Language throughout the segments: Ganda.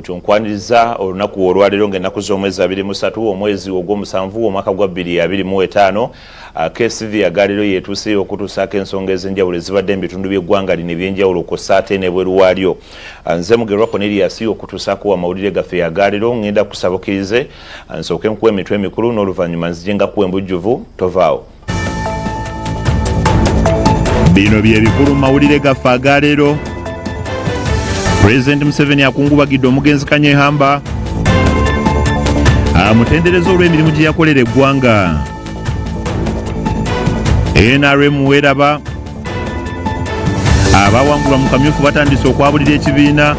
kyonkwaniriza olunaku olwaleero ng'ennaku z'omwezi 23 omwezi ogw'omusanvu omwaka gwa 2025 KSTV yagaaliro yeetuuse okutuusaako ensonga ez'enjawulo ezibadde mu bitundu by'eggwanga lino eby'enjawulo kw'ossa ate n'ebweru waalyo. Nze Mugerwa Cornelius okutuusaako amawulire gaffe yagaaliro ngenda kusabukirize nsooke nkuwa emitwe emikulu n'oluvannyuma nzijjenga kuwa embujjuvu tovaawo. Bino bye bikulu mu mawulire gaffe agaaliro. President Museveni akungubagidde omugenzi Kanyehamba amutendereza olw'emirimu gye yakolera eggwanga. NRM weeraba abawangulwa mu kamyufu batandise okwabulira ekibiina.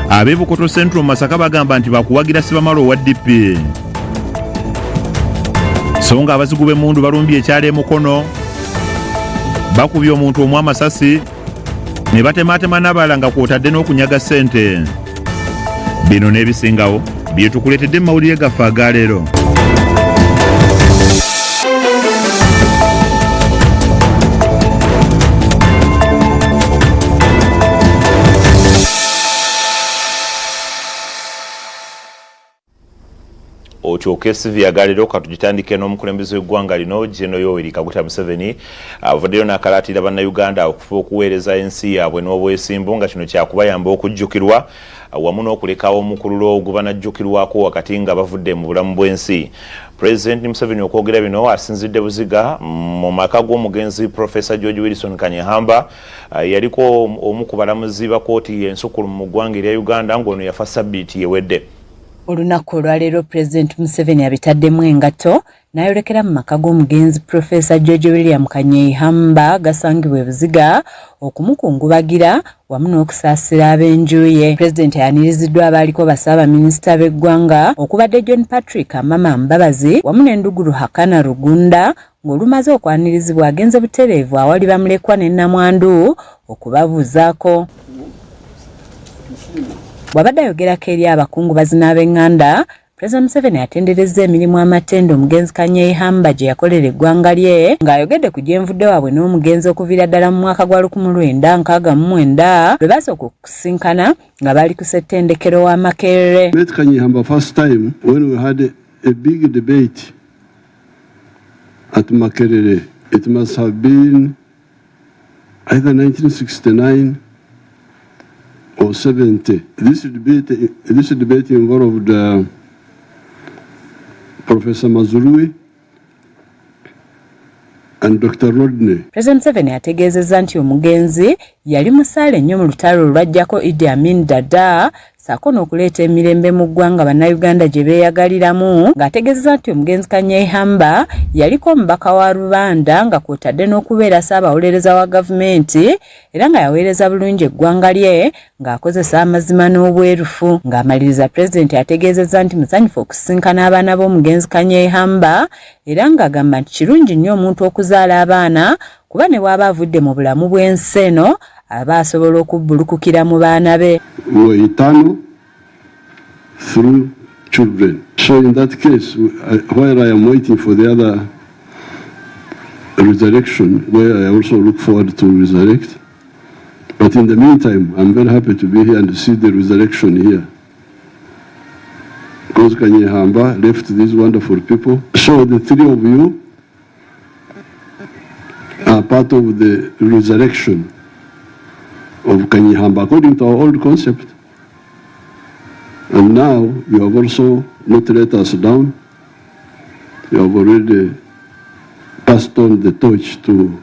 Ab'e Bukoto Central Masaka bagamba nti bakuwagira Sibamala owa DP. So nga abazigu b'emmundu balumbye ekyalo e Mukono bakubye omuntu omu amasasi ne batematema n'abalala nga kw'otadde n'okunyaga ssente. Bino n'ebisingawo bye tukuleetedde mu mawulire gaffe agaleero. Otyo KSTV yagaaliro katugitandike n'omukulembeze w'eggwanga lino Gen. Yoweri Kaguta Museveni avuddeyo n'akalaatira bannayuganda okufa okuweereza ensi yaabwe n'obwesimbu nga kino kyakubayamba okujjukirwa wamu n'okulekawo omukululo ogubanajjukirwako wakati nga bavudde mu bulamu bw'ensi. President Museveni okwogera bino asinzidde buziga mu maka g'omugenzi Professor George Wilson Kanyehamba yaliko omu ku balamuzi ba kkooti ensukulumu mu ggwanga erya Uganda ng'ono yafa ssabbiiti ewedde. Olunaku olwaleero President Museveni abitaddemu engato n'ayolekera mu maka g'omugenzi Professor George William Kanyehamba gasangibwa e Buziga okumukungubagira wamu n'okusaasira ab'enju ye. President yaniriziddwa abaaliko bassaabaminisita b'eggwanga okubadde John Patrick Amama Mbabazi wamu n'Enduguru Hakana Rugunda ng'olumaze okwanirizibwa agenze butereevu awali bamulekwa ne Namwandu okubabuuzaako. Bw'abadde ayogerako eri abakungubazi n'ab'eŋŋanda, President Museveni atenderezza emirimu amatendo omugenzi Kanyehamba gye yakolera eggwanga lye ng'ayogedde ku gyenvudde waabwe n'omugenzi okuviira ddala mu mwaka gwa 1969 lwe basooka okusinkana nga bali ku ssettendekero wa Makerere. Met Kanyehamba first time when we had a big debate at Makerere. It must have been either 1969 or 70. This debate involved Professor Mazurui and Dr. Rodney. President Museveni ategeezezza nti omugenzi yali musaale nnyo mu lutalo olwajjako Idi Amin Dada saako n'okuleeta emirembe mu ggwanga bannayuganda gye beeyagaliramu ng'ategeezezza nti omugenzi Kanyehamba yaliko omubaka wa Rubanda nga kw'otadde n'okubeera ssaabawolereza wa gavumenti era nga yaweereza bulungi eggwanga lye ng'akozesa amazima n'obwerufu. Ng'amaliriza Pulezidenti ategeezezza nti musanyufu okusinkana abaana b'omugenzi Kanyehamba era ng'agamba nti kirungi nnyo omuntu okuzaala abaana kuba ne bw'aba avudde mu bulamu bw'ensi eno aba asobola okubbulukukira mu baana be. We are eternal through children. So in that case, while I am waiting for the other resurrection, where I also look forward to resurrect, but in the meantime, I'm very happy to be here and to see the resurrection here. Because Kanyehamba left these wonderful people. So the three of you are part of the resurrection of Kanyehamba according to our old concept. And now you have also not let us down. You have already passed on the torch to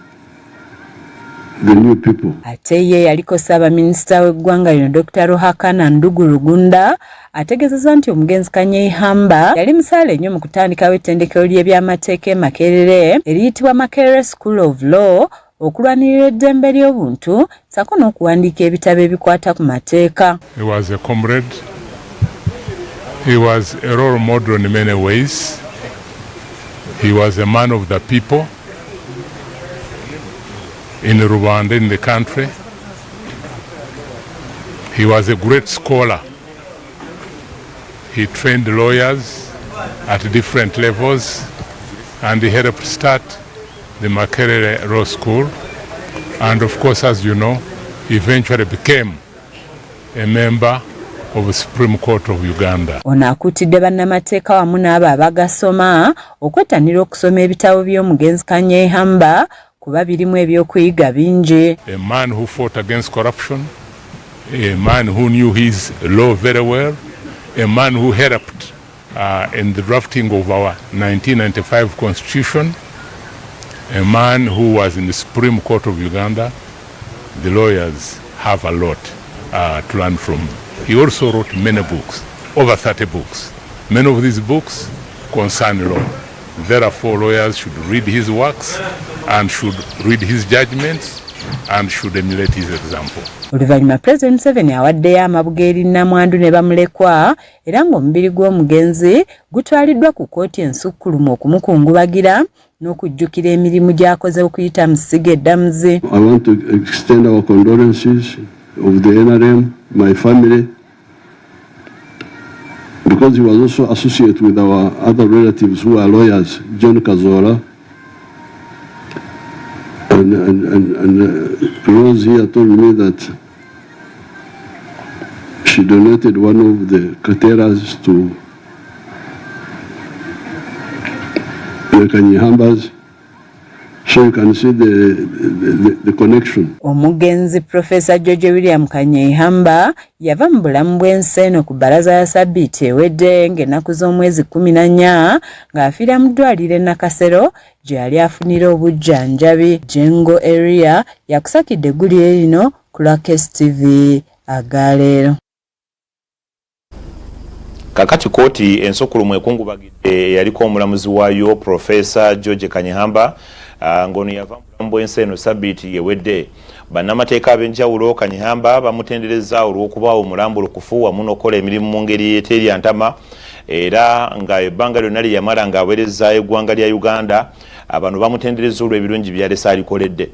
the new people. Ate ye yaliko Ssaabaminisita w'eggwanga lino Dr. Ruhakana Ndugurugunda ategeezezza nti omugenzi Kanyehamba yali musaale nnyo mu kutandikawo ettendekero ly'ebyamateeka e Makerere eriyitibwa Makerere School of Law okulwanirira eddembe ly'obuntu ssaako n'okuwandiika ebitabo ebikwata ku mateeka. He was a comrade. He was a role model in many ways. He was a man of the people in Rwanda, in the country. He was a great scholar. He trained lawyers at different levels and he helped start the Makerere Law School. And of course, as you know, eventually became a member of the Supreme Court of Uganda. Ono akuutidde bannamateeka wamu n'abo abagasoma okwettanira okusoma ebitabo by'omugenzi Kanyehamba kuba birimu ebyokuyiga bingi. A man who fought against corruption, a man who knew his law very well, a man who helped in the drafting of our 1995 constitution, a man who was in the Supreme Court of Uganda. The lawyers have a lot to learn from. He also wrote many books, over 30 books. Many of these books concern law. Therefore, lawyers should read his works and should read his judgments and should emulate his example. Oluvannyuma President Museveni awaddeyo amabuga eri Namwandu ne bamulekwa era ng'omubiri gw'omugenzi gutwaliddwa ku kkooti ensukkulumu okumukungubagira n'okujjukira emirimu gy'akoze okuyita mu ssiga eddamuzi. I want to extend our condolences of the NRM, my family, because he was also associated with our other relatives who are lawyers, John Kazora, and Rose here told me that she donated one of the cateras to the Kanyehambas. So you can see the connection. Omugenzi Professor George William Kanyehamba yava mu bulamu bw'ensi eno ku bbalaza ya Sabbiiti ewedde ng'ennaku z'omwezi 14 ng'afiira mu ddwaliro e Nakasero gye yali afunira obujjanjabi. Jengo area yakusakidde eggulire lino ku KSTV agaleero. Kakati kooti ensukkulumu ekungubagidde yaliko omulamuzi waayo Professor George Kanyehamba ngono yava mu bulamu bw'ensi eno Sabbiiti ewedde. Bannamateeka ab'enjawulo Kanyehamba bamutendereza olw'okuba omulambulukufu wamu n'okola emirimu mu ngeri eteri ntama era nga ebbanga lyonna lye yamala ng'aweereza eggwanga lya Uganda. Abantu bamutendereza olw'ebirungi by'alese alikoledde.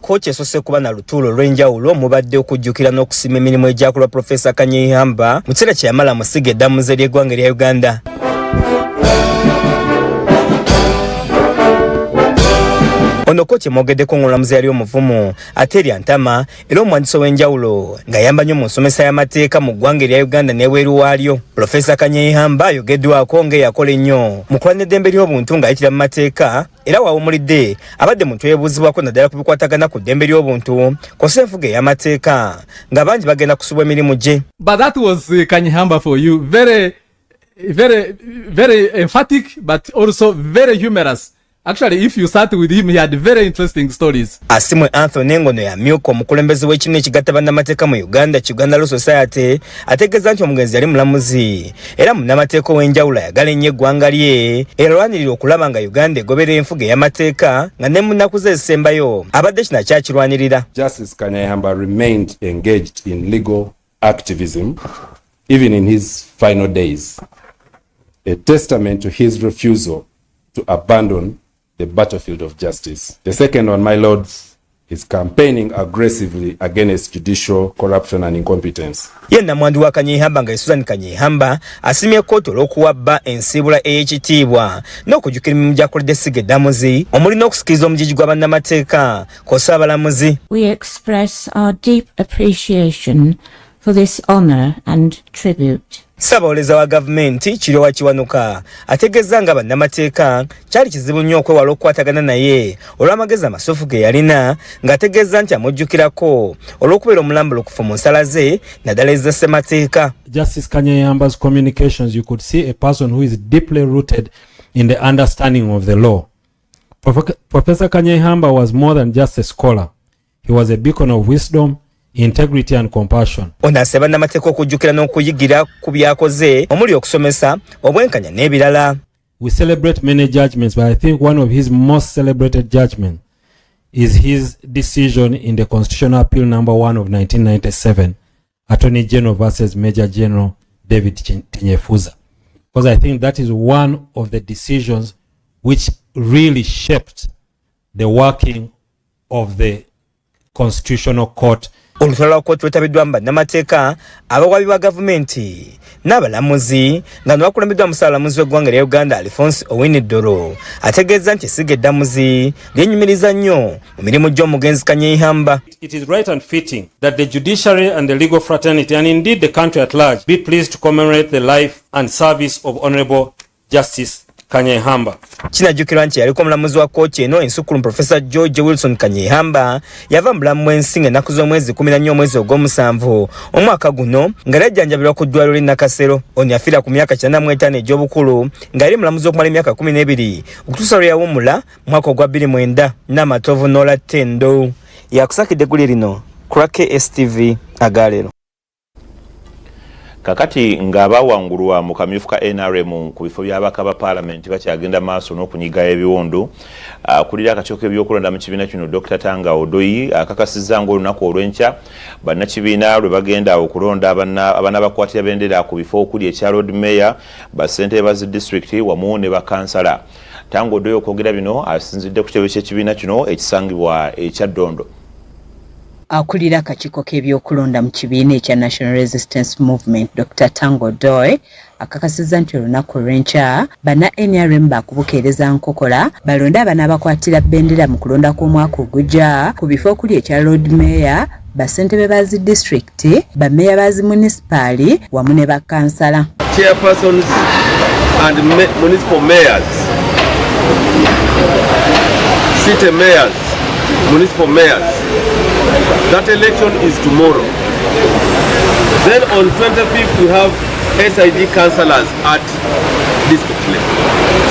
Kooti esoose kuba na lutuulo olw'enjawulo mubadde okujjukira n'okusima emirimu egyakolwa Professor Kanyehamba mu kiseera kye yamala mu ssiga eddamuzi ery'eggwanga lya Uganda. Ono kooti emwogeddeko ng'omulamuzi yali omuvumu ate erya ntama era omuwandiisi ow'enjawulo ng'ayamba nnyo mu nsomesa y'amateeka mu ggwanga erya Uganda n'ebweru waalyo. Professor Kanyehamba ayogeddwako ng'eyakola ennyo mu kulwanira eddembe ly'obuntu ng'ayitira mu mateeka era waawumulidde abadde muntu eyeebuuzibwako naddala ku bikwatagana ku ddembe ly'obuntu kw'ossa enfuga ey'amateeka nga bangi bagenda kusubwa emirimu gye. But that was Kanyehamba for you. Very emphatic but also very humorous. Actually, if you start with him, he had very interesting stories. Asimwe Anthony ngono yamyuka omukulembeze w'ekibiina ekigatta bannamateeka mu Uganda, Uganda Law Society, ategeeza nti omugenzi yali mulamuzi era munnamateeka ow'enjawulo ayagala ennyo eggwanga lye era alwanirira okulaba nga Uganda egoberera enfuga ey'amateeka nga ne mu nnaku ze ezisembayo abadde kino akyakirwanirira. Justice Kanyehamba remained engaged in legal activism even in his final days, a testament to his refusal to abandon the battlefield of justice. The second one, my lords, is campaigning aggressively against judicial corruption and incompetence. Ye Namwandu wa Kanyehamba nga Susan Kanyehamba asimye kkooti olw'okuwabba ensiibula ey'ekitiibwa n'okujjukira emirimu gy'akoledde essiga eddamuzi omuli n'okusikiriza omugigi gwa bannamateeka kw'ossa abalamuzi. We express our deep appreciation for this honor and tribute. Ssaabawolereza wa gavumenti Kiryowa Kiwanuka ategeeza nga bannamateeka kyali kizibu nnyo okwewala okukwatagana naye olw'amagezi amasuufu ge yalina ng'ategeeza nti amujjukirako olw'okubeera omulambulukufu mu nsala ze naddala eza ssemateeka. Justice Kanyehamba's communications, you could see a person who is deeply rooted in the understanding of the law. Professor Kanyehamba was more than just a scholar. He was a beacon of wisdom, integrity and compassion. Ono asaba bannamateeka okujjukira n'okuyigira ku byakoze omuli okusomesa, obwenkanya n'ebirala. We celebrate many judgments, but I think one of his most celebrated judgments is his decision in the Constitutional Appeal number 1 of 1997, Attorney General versus Major General David Tinyefuza. Because I think that is one of the decisions which really shaped the working of the Constitutional Court Olutalo lwa kkooti lwetabiddwa mu bannamateeka, abawabi ba gavumenti n'abalamuzi nga bakulembeddwa musaalamuzi w'eggwanga lya Uganda Alphonse Owiny-Dollo ategeeza nti essiga eddamuzi lyenyumiriza nnyo mu mirimu gy'omugenzi Kanyeihamba. It is right and fitting that the judiciary and the legal fraternity and indeed the country at large be pleased to commemorate the life and service of Honourable Justice Kanyeihamba. Kinajjukirwa nti yaliko omulamuzi wa kkooti eno ensukkulumu Professor George Wilson Kanyeihamba yava mu bulamu bw'ensi ng'ennaku z'omwezi 14 omwezi ogw'omusanvu omwaka guno nga yajjanjabirwa ku ddwaliro ly'e Nakasero. Ono yafiira ku myaka 95 egy'obukulu nga yali mulamuzi okumala emyaka 12 okutuusa lwe yawummula mwaka ogwa 2009 n'amatovu n'ola ttendo. Yakusakidde eggulire lino ku KSTV Agaleero. Kakati ng'abawangulwa mu kamyufu ka NRM ku bifo by'abaka ba Parliament bakyagenda maaso n'okunyiga ebiwundu, kulira akakiiko k'ebyokulonda mu kibiina kino Dr. Tanga Odoyi akakasizza ng'olunaku olw'enkya bannakibiina lwe bagenda okulonda abanaabakwatira bendera ku bifo okuli ekya Road Mayor, bassentebe ba zi district wamu ne bakansala. Tanga Odoyi okwogera bino asinzidde ku kitebe ky'ekibiina kino ekisangibwa ekya Ddondo. Akulira akakiiko k'ebyokulonda mu kibiina ekya National Resistance Movement Dr. Tanga Odoyi akakasizza nti olunaku olw'enkya banna NRM bakubukeereza nkokola balonde abanaabakwatira bendera mu kulonda kw'omwaka ogujja ku bifo okuli ekya Road Mayor, bassentebe ba zi district, bammeeya ba zi munisipaali wamu ne bakansala. Chairpersons and municipal mayors, city mayors, municipal mayors. That election is tomorrow. Then on 25th we have SID councillors at district level.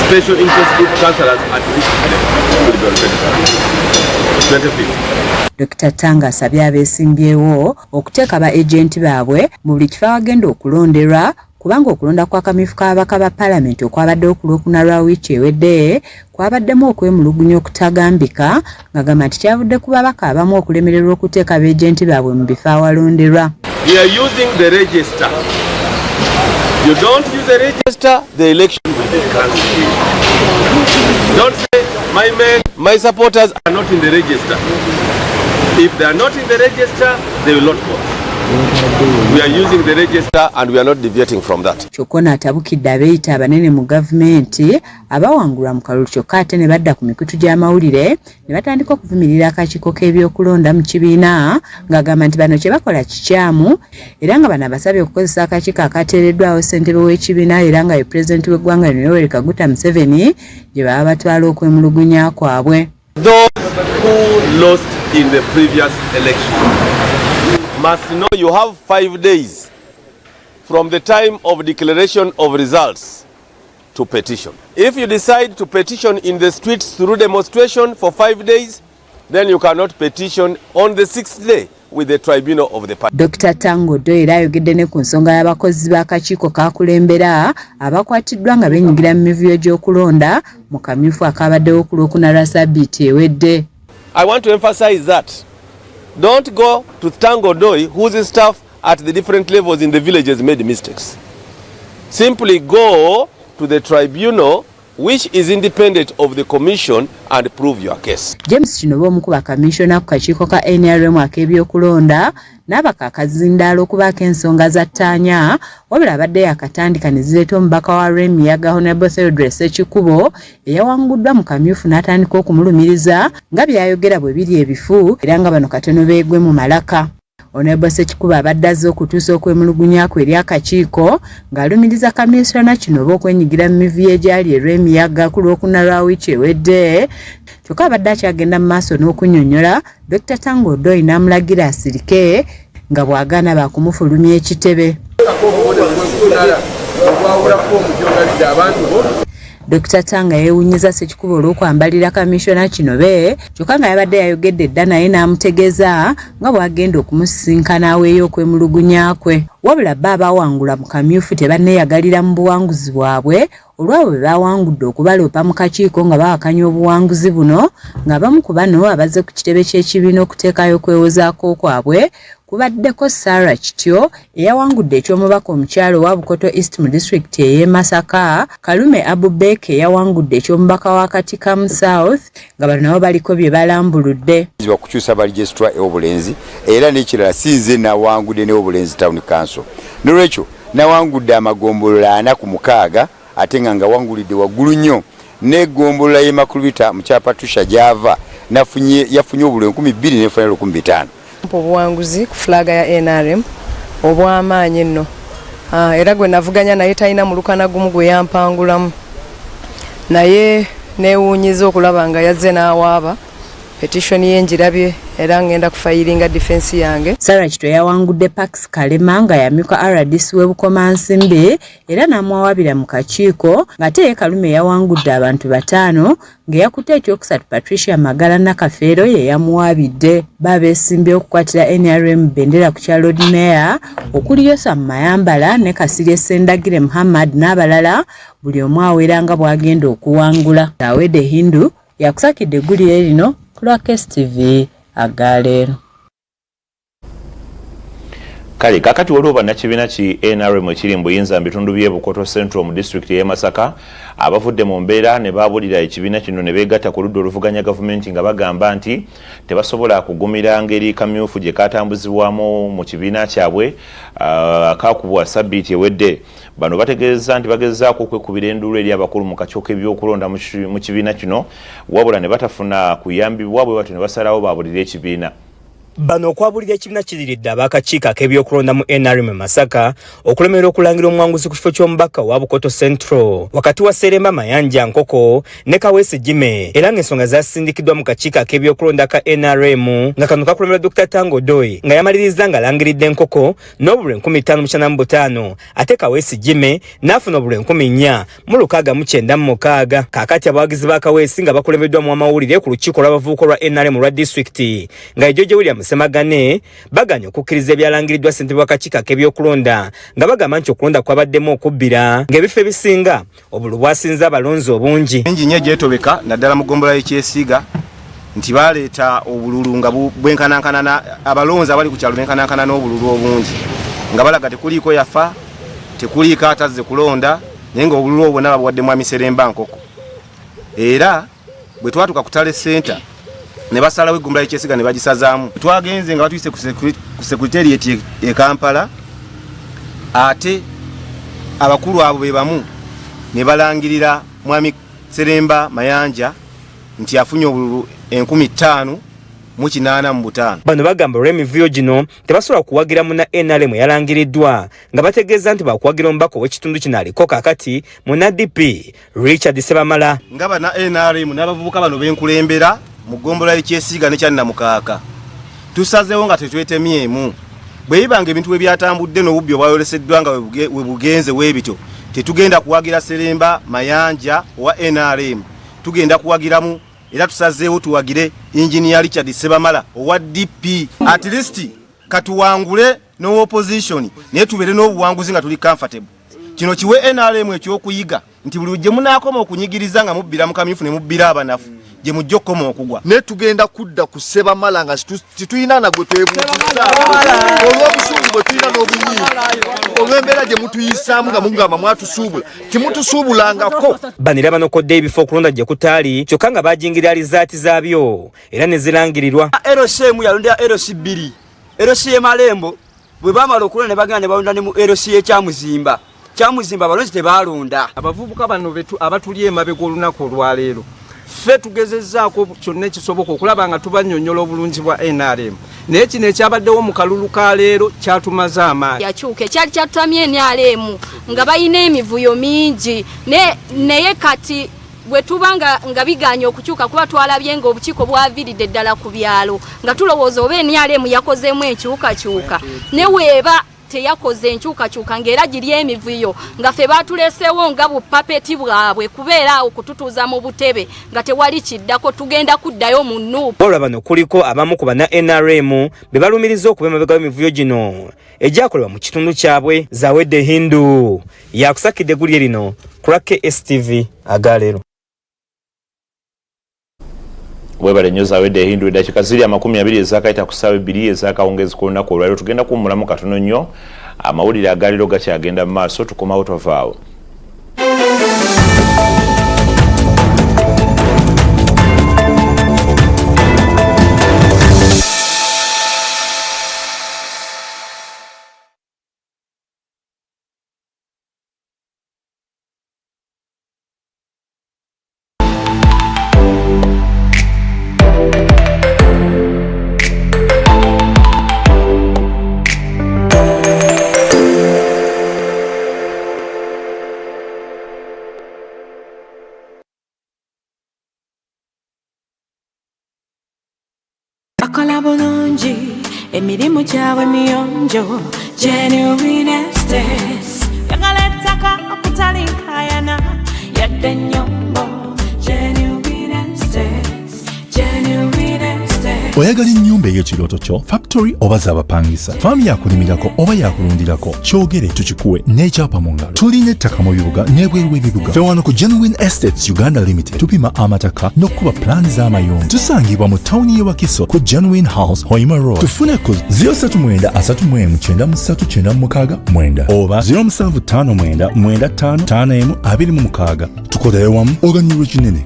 Special interest group councillors at district level. 25th. Dr. Tanga asabye abeesimbyewo okuteeka ba agenti baabwe mu buli kifo awagenda okulonderwa kubanga okulonda kwa kamyufu k'ababaka ba Parliament okwabadde okulwokuna lwa wiiki ewedde kwabaddemu okwemulugunya okutagambika ng'agamba nti kyavudde ku babaka abamu okulemererwa okuteeka beejenti baabwe mu bifo awalonderwa. We are using the register. You don't use the register, the election will be cancelled. Don't say my men, my supporters are not in the register. If they are not in the register, they will not vote. We are using the register and we are not deviating from that. Kyokka atabukidde abeeyita abanene mu gavumenti abawangulwa mu kalulu kyokka ate ne badda ku mikutu gy'amawulire ne batandika okuvumirira akakiiko k'ebyokulonda mu kibiina ng'agamba nti bano kye bakola kikyamu era nga bano abasabye okukozesa akakiiko akateereddwawo ssentebe w'ekibiina era nga ye pulezidenti w'eggwanga lino Yoweri Kaguta Museveni gye baba batwala okwemulugunya kwabwe. Those who lost in the previous election must know you have 5 days from the time of declaration of results to petition. If you decide to petition in the streets through demonstration for 5 days, then you cannot petition on the 6th day with the tribunal of the party. Dr. Tanga Odoyi era ayogedde ne ku nsonga y'abakozi b'akakiiko kakulembera abakwatiddwa nga beenyigira mu mivuyo gy'okulonda mu kamyufu akabaddewo ku lwokuna lwa ssabbiiti ewedde. I want to emphasize that don't go to Tanga Odoyi whose staff at the different levels in the villages made mistakes. Simply go to the tribunal which is independent of the commission and prove your case. James Kinobo omukuba kamishona ku kakiiko ka NRM ak'ebyokulonda n'abakakazindaala okubaako ensonga za ttaanya wabula abadde yakatandika ne zireeta omubaka wa Remiyaga Honorable Theodore Ssekikubo eyawanguddwa mu kamyufu n'atandika okumulumiriza nga byayogera bwe biri ebifu era nga bano katono beegwe mu malaka. Honorable Ssekikubo abadde azze okutuusa okwemulugunya kwe eri akakiiko ng'alumiriza kamisona Kinobo okwenyigira mu mivuyo egyali e Remiyaga ku lwokuna lwa wiiki ewedde kyokka abadde akyagenda mu maaso n'okunnyonnyola Dr. Tanga Odoyi n'amulagira asirike nga bw'agaana bakumufulumya ekitebe. Dr. Tanga yeewunyiza Ssekikubo olw'okwambalira kamishona Kinobe kyokka nga yabadde yayogedde dda naye n'amutegeeza nga bw'agenda okumusisinkana aweeyo okwemulugunya kwe. Wabula bba abawangula mu kamyufu tebanneeyagalira mu buwanguzi bwabwe olwabo bwe bawangudde okubaloopa mu kakiiko nga bawakanya obuwanguzi buno ng'abamu ku bano abazze ku kitebe ky'ekibiina okuteekayo okwewozaako kwabwe kubaddeko Sarah Kityo eyawangudde eky'omubaka omukyalo wa Bukoto East mu district y'e Masaka, Kalume Abubek eyawangudde eky'omubaka wa Katikamu South, nga bano nabo baliko bye balambuludde. Bakukyusa ba registra e'Obulenzi era n'ekirala sinze nawangudde n'Obulenzi Town Council. N'olwekyo nawangudde amagombolola 4 ku 6 ate nga wangulidde waggulu nnyo n'egombolola y'e Makulubita mu kyapa Tusha Java yafunye obululu 2,215. Obuwanguzi ku flaga ya NRM obw'amaanyi nno. Era gwe navuganya naye talina mulukana gumu gwe yampangulamu. Naye neewuunyiza okulaba nga yazze n'awaaba petition y'enjirabye era ngenda kufayiringa defense yange. Sarah Kityo yawangudde Pax Kalema nga yamyuka RDC w'Ebukomansimbi era n'amuwabira mu kakiiko, ng'ate Kalume yawangudde abantu 5 ng'eyakutte ekyokusatu Patricia Magala Nakafeero ye yamuwabidde. Babeesimbye okukwatira NRM bendera ku kyalo Mayor okuli Yosam Mayambala ne Kasirye Sendagire Muhammad n'abalala, buli omu awera nga bw'agenda okuwangula. Awede Hindu yakusakidde eggulire lino ku KSTV agaleero. Kale kakati waliwo bannakibiina ki NRM ekiri mu buyinza mu bitundu by'e Bukoto Central mu district y'e Masaka abavudde mu mbeera ne baabulira ekibiina kino ne beegatta ku ludda oluvuganya gavumenti nga bagamba nti tebasobola kugumira ngeri kamyufu gye katambuzibwamu mu kibiina kyabwe akakubwa sabbiiti ewedde. Bano bategeeza nti bagezaako okwekubira enduulu eri abakulu mu kaco k'ebyokulonda mu kibiina kino wabula ne batafuna kuyambibwa bwe batyo ne basalawo baabulira ekibiina. Bano okwabulira ekibiina kiriridde ab'akakiiko ak'ebyokulonda mu NRM Masaka okulemerera okulangira omwanguzi ku kifo ky'omubaka wa Bukoto Central wakati wa Seremba Mayanja Nkoko ne Kaweesi Jime, era ng'ensonga zasindikiddwa mu kakiiko ak'ebyokulonda ka NRM nga kano kakulemera Dr. Tango Doi nga yamaliriza nga alangiridde Nkoko n'obululu 5,905 ate Kaweesi Jime n'afuna obululu 4,696. Kaakati abawagizi ba Kaweesi nga bakulembeddwa mu amawulire ku lukiiko lw'abavubuka lwa NRM lwa district nga George William Semagane baganya okukkiriza ebyalangiriddwa ssentebe w'akakiiko ak'ebyokulonda nga bagamba nti okulonda kwabaddemu okubbira ng'ebifo ebisinga obululu bwasinze abalonzi obungi. Enji nnyo gyetobeka naddala mu ggombolola y'Ekyesiiga nti baleeta obululu nga bwenkanankana abalonzi abali ku kyalo benkanankana n'obululu obungi nga balaga tekuliiko yafa tekuliiko atazze kulonda naye nga obululu obwo naba bwaddemu amiseremba Nkoko. Era bwe twatuka ku Tale Center ne basalawo eggombolola y'Ekyesiiga ne bagisazaamu. Twagenze nga batuyise ku secretariat e Kampala ate abakulu abo be bamu ne balangirira mwami Seremba Mayanja nti afunye obululu 5,885. Bano bagamba olw'emivuyo gino tebasobola kuwagira mu na NRM yalangiriddwa nga bategeeza nti bakuwagira omubaka w'ekitundu kino aliko kaakati mu NDP Richard Sebamala. Nga bana NRM n'abavubuka bano benkulembera mu ggombolola y'Ekyesiiga ne Kyannamukaaka tusazeewo nga tetwetemyemu bwe bibanga ebintu bwe byatambudde n'obubbi obwayoleseddwa nga we bugenze weebito tetugenda kuwagira Seremba Mayanja wa NRM, tugenda kuwagiramu era tusazeewo tuwagire Engineer Richard Sebamala owa DP. At least katuwangule no opposition naye tubeere n'obuwanguzi nga tuli comfortable. Kino kiwe NRM ekyokuyiga nti buli gye munaakoma okunyigiriza nga mubbira mu kamyufu ne mubbira abanafu gye mujja okukoma okugwa. Ne tugenda kudda ku Sebamala nga tituyina nagwe twebuuza olw'obusuubu bwe tuyina n'obunyiivu olw'embeera gye mutuyisaamu nga mugamba mwatusuubula timutusuubulangako. Banira banokodde ebifo okulonda gye kutaali kyokka nga bajingirira lizaati zaabyo era ne zirangirirwa. LCM yalondera LC 2 LC Malembo bwe bamala okulonda ne bagenda ne balonda ne mu LC Kyamuzimba abalonzi tebalonda. Abavubuka bano abatuli emabega olunaku olwaleero ffe tugezezzaako kyonna ekisoboka okulaba nga tubanyonnyola obulungi bwa NRM naye kino ekyabaddewo mu kalulu ka leero kyatumaze amaanyi. Yakyuka ekyali kyatutamye NRM nga balina emivuyo mingi naye kati bwe tuba nga biganya okukyuka kuba twalabye nga obukiiko bwaviiridde ddala ku byalo nga tulowooza oba NRM yakozeemu enkyukakyuka ne weeba teyakoze enkyukakyuka ng'era giri emivuyo nga ffe batuleseewo nga bupapeti bwabwe kubeera okututuuza mu butebe nga tewali kiddako tugenda kuddayo mu nuupu. Olwa bano kuliko abamu ku bana NRM be balumiriza okuba emabega w'emivuyo gino egyakolebwa mu kitundu kyabwe. Zawedde Hindu yakusakidde eggulire lino ku KSTV agaleero. webale nnyo zawedde ehindu eddakiika ziri 20 ezakayita ku ssaawa 2 ezakawungezi ku lunaku olwaleero tugenda kuwummulamu katono nnyo amawulire agaliro gakyagenda mu maaso tukomawo tovaawo. Bakola bulungi emirimu gyabwe miyonjo genuine estate yagala ettaka okutalinkayana yadde ennyombo genuine estate genuine estate. Oyagala ennyumba ey'ekirooto kyo factory oba z'abapangisa faamu yakulimirako oba yakulundirako kyogere tukikuwe n'ekyapa mu ngalo. Tulina ettaka mu bibuga n'ebweru w'ebibuga. Ffe wano ku Genuine Estates Uganda Limited tupima amataka n'okkuba pulaani z'amayumba. Tusangibwa mu tawuni y'e Wakiso ku Genuine House Hoima Road. Tufune ku 039 oba 0759955526. Tukolere wamu oganyulwe kinene.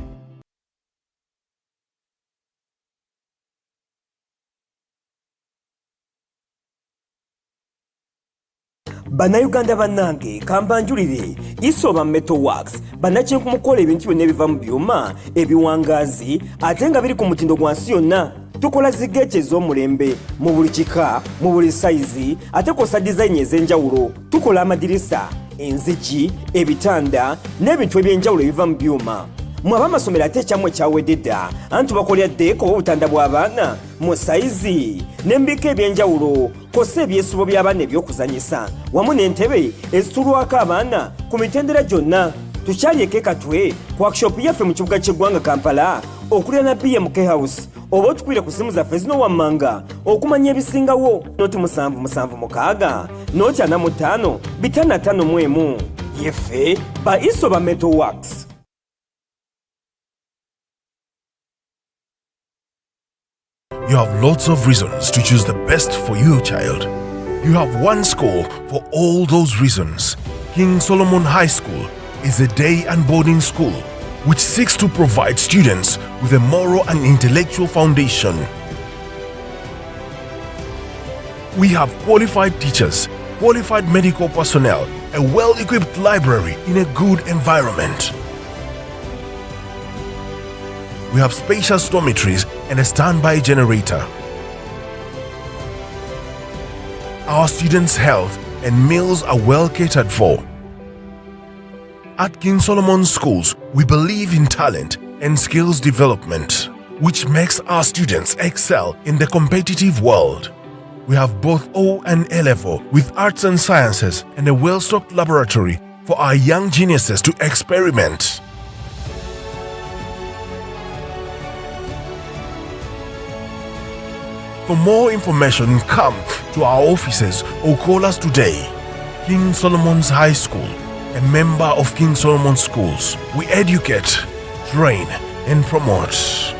Bannayuganda bannange kambanjulire Isoba Metal Works bannakyenku mukola ebintu byonna ebiva mu byuma ebiwangaazi ate nga biri ku mutindo gwa nsi yonna. Tukola zigeeti ez'omulembe mu buli kika mu buli sayizi ate kosa dizayini ez'enjawulo. Tukola amadirisa, enzigi, ebitanda n'ebintu eby'enjawulo ebiva mu byuma. Mwaba amasomero ate ekyamwe kyawedde dda anti bakolera ddeeko obutanda bw'abaana mu sayizi n'embika eby'enjawulo kosa ebyesubo by'abaana eby'okuzanyisa wamu n'entebe ezitulwako abaana ku mitendera gyonna. Tukyali Katwe ku workshop yaffe mu kibuga ky'eggwanga Kampala okulira na BMK House oba otukwire ku simu zaffe zino wammanga okumanya ebisingawo noti 7776 noti 45 551 yeffe ba Isoba Metal Works. You have lots of reasons to choose the best for your child. You have one school for all those reasons. King Solomon High School is a day and boarding school which seeks to provide students with a moral and intellectual foundation. We have qualified teachers, qualified medical personnel, a well-equipped library in a good environment. We have spacious dormitories and a standby generator. Our students' health and meals are well catered for. At King Solomon Schools, we believe in talent and skills development, which makes our students excel in the competitive world. We have both O and A level with arts and sciences and a well-stocked laboratory for our young geniuses to experiment. For more information, come to our offices or call us today. King Solomon's High School, a member of King Solomon Schools. We educate, train, and promote.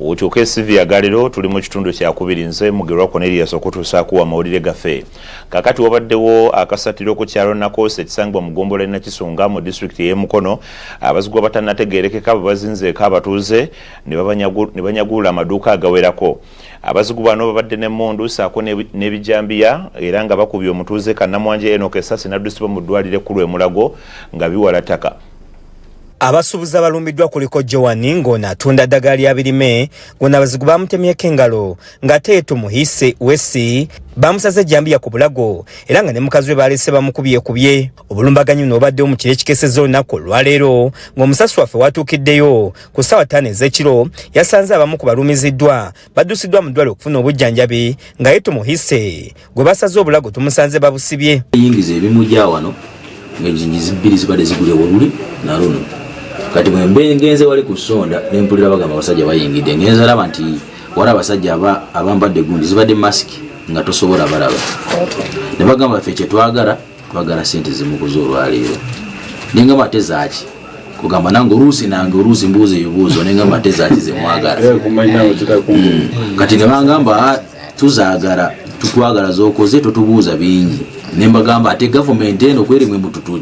Otyo KSTV agaliro tuli mu kitundu kya kubiri nze mugerwa Cornelius okutuusaako amawulire gaffe. Kakati wabaddewo akasatiro ku kyalo Nakose ekisangibwa mu Gombola na Kisunga mu district y'e Mukono. Abazigwa batannategeerekeka bazinzeeko abatuuze ne banyagula amaduuka agawerako. Abazigu bano babadde n'emmundu saako n'ebijambiya era nga bakubye omutuuze Kannamwanje Enoch Essasi n'addusibwa mu ddwaliro ekkulu e Mulago nga biwala ttaka. Abasuubuzi abalumbiddwa kuliko Joan ng'ono atunda ddagala lya birime ng'ono abazigu bamutemyeko engalo ng'ate tumuhise Wesi bamusaze ejjambiya ku bulago era nga ne mukazi we baalese bamukubyekubye. Obulumbaganyi n'obaddewo mu kiro ekikesezza olunaku olwaleero ng'omusasi waffe watuukiddeyo ku ssaawa 5 ez'ekiro yasanze abamu ku balumiziddwa baddusiddwa mu ddwaliro okufuna obujjanjabi nga ye tumuhise gwe basaze obulago tumusanze babusibye. Eyingiza ebimujja wano ng'enjingizi bbiri zibadde zigulye Woluli na Luno. Kati bwe ngenze wali ku Sonda n'empulira bagamba abasajja bayingidde ngenza laba nti wala abasajja abambadde gundi zibadde mask nga tosobola balaba ne bagamba ffe kyetwagala sente zimu kuzoolwaleero nenga mate zaaki kugamba nange oluusi mbuuza ebibuuzo nenga mate zaaki zemwagala kati ne bangamba tuzaagala tutwagala z'okoze totubuuza bingi ne mbagamba ate gavumenti eno kwerimwe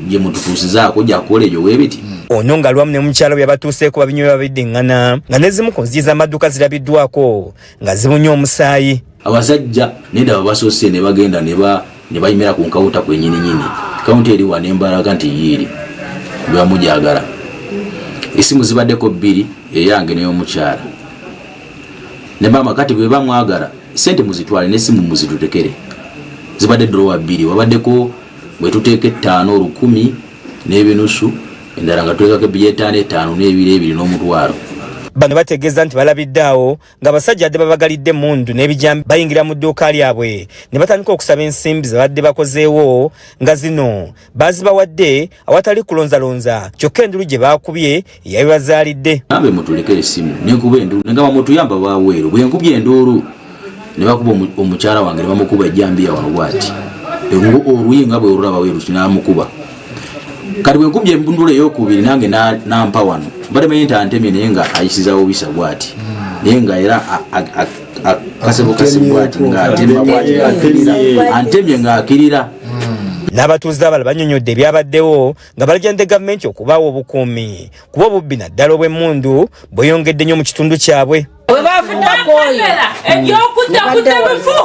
gye mututuusizaako gyakukola ebyo weebiti ono nga lwamu ne mukyalo byabatuuseeko babinywa babiddiŋŋana nga n'ezimu ku nzigi z'amaduuka zirabiddwako nga zibunye omusaayi abasajja nendaba basoose ne bagenda ne bayimira ku nkawunta kwenyininyini kawunta eri wano embalaga nti yiiri bwebamujagala esimu zibaddeko 2 eyange n'ey'omukyala ne bamba kati bwe bamwagala sente muzitwale n'essimu muzitutekere zibadde drowa 2 wabaddeko bwe tuteeka 5 10 n'ebinusu endala nga tuteekako ebiyeetaano 5 n'ebiro 2 n'omutwalo bano bategeeza nti balabiddeawo nga abasajja adde babagalidde mundu n'ebijambi bayingira mu dduuka lyabwe ne batandika okusaba ensimbi zabadde bakozeewo nga zino bazibawadde awatali kulonzalonza kyokka endulu gye baakubye eyabibazaalidde nambe mutulekere essimu nenkuba endulu nengamba mutuyamba baaweero bwe nkubye enduulu ne bakuba omukyala wange ne bamukuba ejjambiya wano bw'ati oluyinga bwe olulaba weerusi n'amukuba kati bwe nkubye embundula ey'okubiri nange nampa wano mbadde manyi nti antemye naye nga ayisizaawo bisa bw'ati naye nga era kasebo bw'ati antemye ng'akirira n'abatuuze abalala bannyonnyodde ebyabaddewo nga balajjande gavumenti okubaawa obukuumi kuba obubbi naddala obw'emmundu bweyongedde nnyo mu kitundu kyabwe webavuddakooyo ebyokudda bifu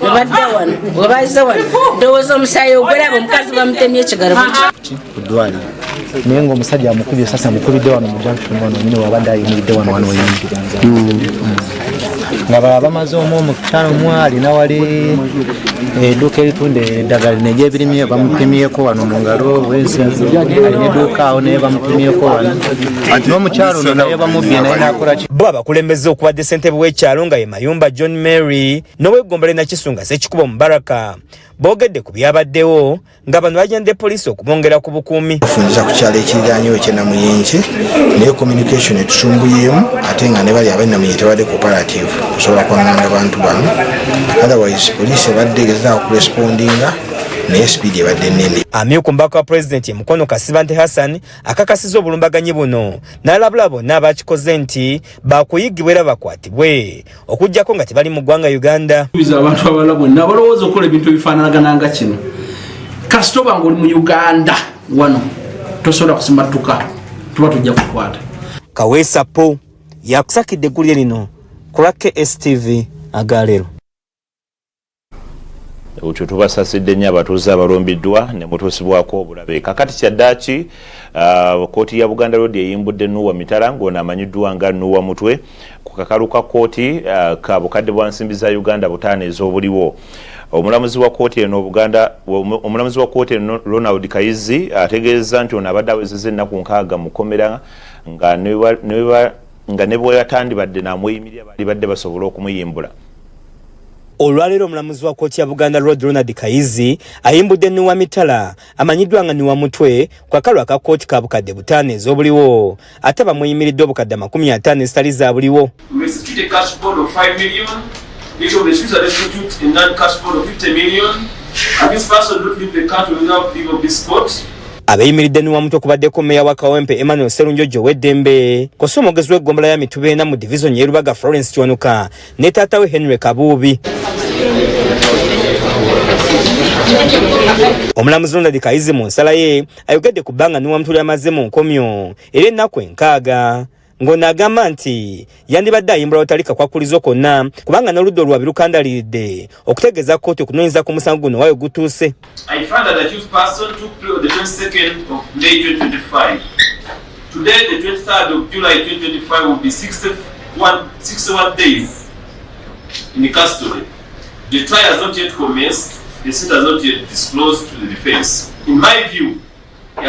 webadde wano webaze wano ndowooza omusaayi ogweraba omukazi bamutemye ekigalo kudwaliro naye ngaomusajja amukubye sasa amukubidde wano mu junction wano nyine wabadde ayimiridde wano nga baba bamaze omu kutano mwali nawali edduuka eritunda eddagala nejo ebirimi bamutemyeko wano mu ngalo wensinzi alina edduuka awo naye bamutemyeko wano ati n'omukyalo ono naye bamubbye naye nakola bo abakulembeze okubadde ssentebe w'ekyalo nga ye Mayumba John Mary n'ow'eggombole Nakisunga Ssekikubo Mubaraka boogedde ku byabaddewo nga bano bajjande poliisi okubongera ku bukuumi bafunyiza ku kyalo ekiriraanyewo ekyenamuyingi naye communication etutumbuyeemu ate nga ne bali abalinamuyingi tebadde cooperative osobola kwanganga abantu bano otherwise poliisi ebadde egezaako kurespondinga naye speed ebadde ennene amyuku mbaka wa pulezidenti Mukono Kasibante Hassan akakasiza obulumbaganyi buno n'alabula bonna abakikoze nti bakuyigibwa era bakwatibwe okuggyako nga tebali mu ggwanga Uganda abantu abalala bonna balowooza okukola ebintu ebifaanagana nga kino kasitoba ng'oli mu Uganda wano tosobola kusimatuka tuba tujja kukwata Kaweesa Po yakusakidde eggulire lino ku lwa KSTV agaleero Utyo tubasasidde nnyo abatuuze abalumbiddwa ne mutuusibwako obulabe kakati kyaddaaki kooti ya Buganda Road eyimbudde Nuwa Mitala ng'ono amanyiddwa nga Nuwa Mutwe ku kakalu ka kooti ka bukadde bwa nsimbi za Uganda 5 ez'obuliwo omulamuzi wa kooti eno Ronald Kayizi ategeeza nti ono abadde awezezza ennaku 6 mu kkomera nga ne bwe yatandibadde n'amweyimirira bali badde basobola okumuyimbula olwaleero omulamuzi wa kooti ya Buganda Road Ronald Kayizi ayimbudde Nuwa Mitala amanyiddwa nga Nuwa Mutwe ku kakalu aka kooti ka bukadde 5 ez'obuliwo ate bamuyimiridde obukadde 50 ezitali za buliwo Each of the issues are restituted in non-cash bond of 50 million, and this person not leave the country without leave of this court. Abeyimiridde Nuwa Mutwe kubaddeko meya wa Kawempe Emmanuel Sserunjojo w'eddembe kosa omwogezi w'eggombolola ya Mitubeena mu division ye Lubaga Florence Kiwanuka ne taata we Henry Kabuubi. Omulamuzi Ronald Kayizi mu nsala ye ayogedde ku bbanga Nuwa Mutwe yamaze mu nkomyo era ennaku 6 ng'ono agamba nti yandibadde ayimbula otalika kwakulizo konna kubanga n'oludda olwabi lukandaliridde okutegeeza kkooti okunoonyeza ku musango guno waayo gutuuse. I found that the accused person took plea on the 22nd of May 2025. Today, the 23rd of July 2025 will be 61 days in custody. The trial has not yet commenced. The suit has not yet disclosed to the defense. In my view, he